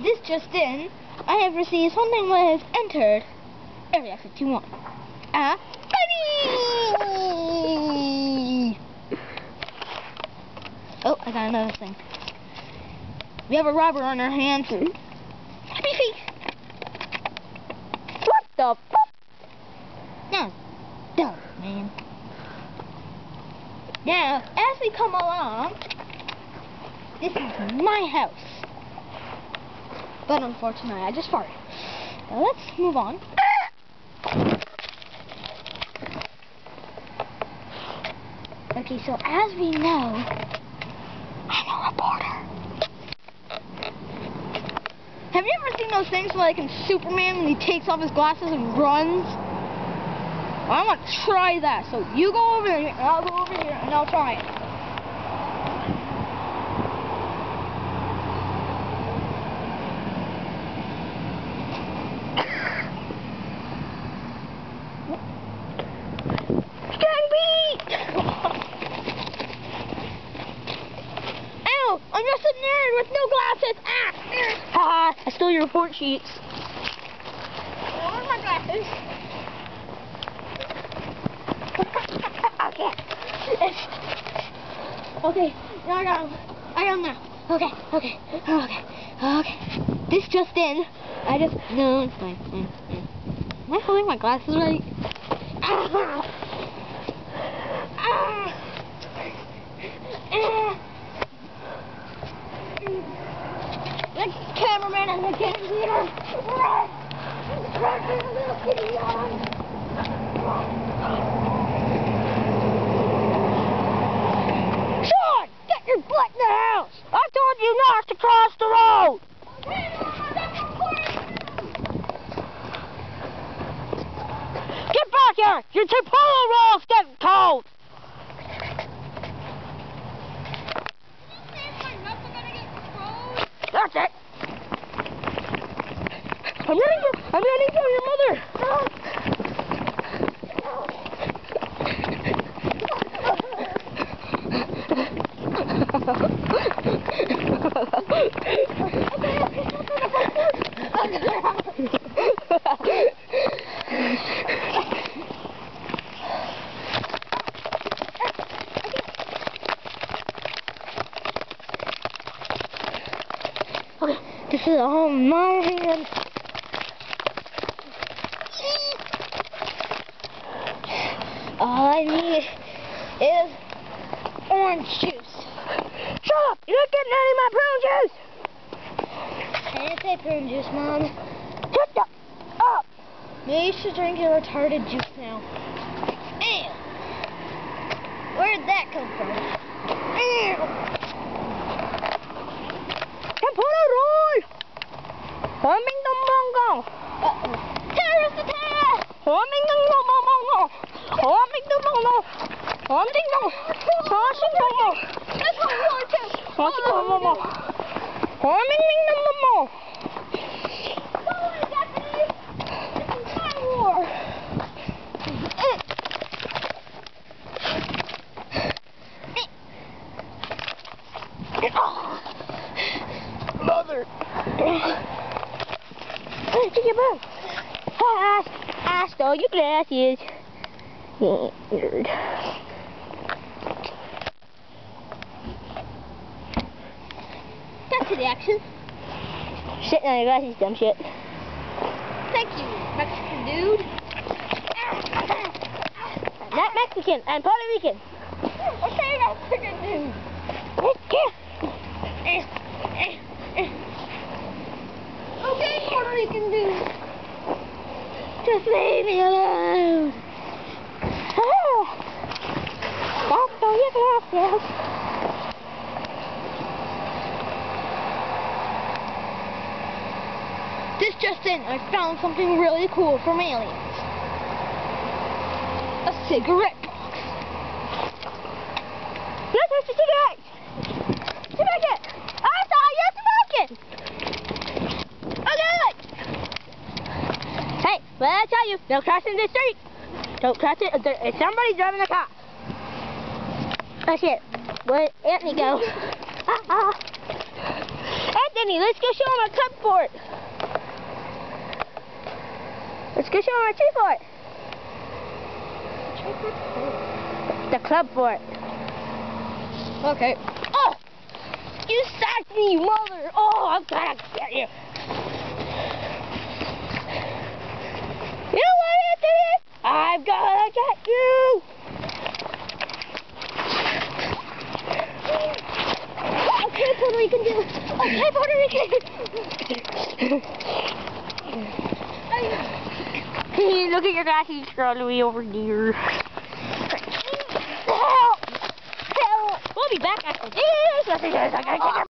This just in, I have received something that has entered Area 51. Baby! Oh, I got another thing. We have a robber on our hands. Happy feet! What the fuck? No. Dumb, man. Now, as we come along, this is my house. But unfortunately, I just farted. Now let's move on. Okay, so as we know, I'm a reporter. Have you ever seen those things like in Superman when he takes off his glasses and runs? I want to try that, so you go over there, and I'll go over here, and I'll try it. Ow! I'm just a nerd with no glasses! Haha, I stole your report sheets. Where's my glasses? Okay, now I got them now. Okay. This just in. No, it's fine. Am I holding my glasses right? The cameraman and the game leader. Run, little kitty on. Sean, get your butt in the house! I told you not to cross the road! Get back here! Your Chipotle roll's getting cold! That's it! I'm running for your mother! Okay, this is all in my hands. All I need is orange juice. Shut up! You're not getting any of my prune juice! I didn't say prune juice, Mom. Shut up! Maybe you should drink your retarded juice now. Ew! Where did that come from? Ew! Chipotle roll! Homing dong bong gong! Terrorist attack! Homing dong bong bong bong gong! Homing dong bong bong! Homing dong! Homing dong bong! That's what we want to. Homing dong bong bong! Homing dong bong bong! Mother! Take your bro! I stole your glasses! Nerd. Back to the action. Sitting on your glasses, dumb shit. Thank you, Mexican dude. Not Mexican, I'm Puerto Rican. Okay, Mexican dude. Okay, Puerto Rican dude. Just leave me alone. Stop your glasses. This just in, I found something really cool from aliens. A cigarette box. Yes, it's a cigarette. Smoke it. I saw you smoking. Okay. Hey, well, I tell you, don't cross in the street. Don't cross it. If somebody's driving a car. That's it. Where'd Anthony go? Anthony, let's go show him our club fort. Let's go show him our tree fort. The club fort. Okay. Oh! You sacked me, you mother! Oh, I'm gonna get you. You know what, Anthony? I'm gonna get you! Okay, Puerto Rican dude. Okay, Puerto Rican. Hey, look at your guy. He's crawling me over here. Help! Help! We'll be back after this.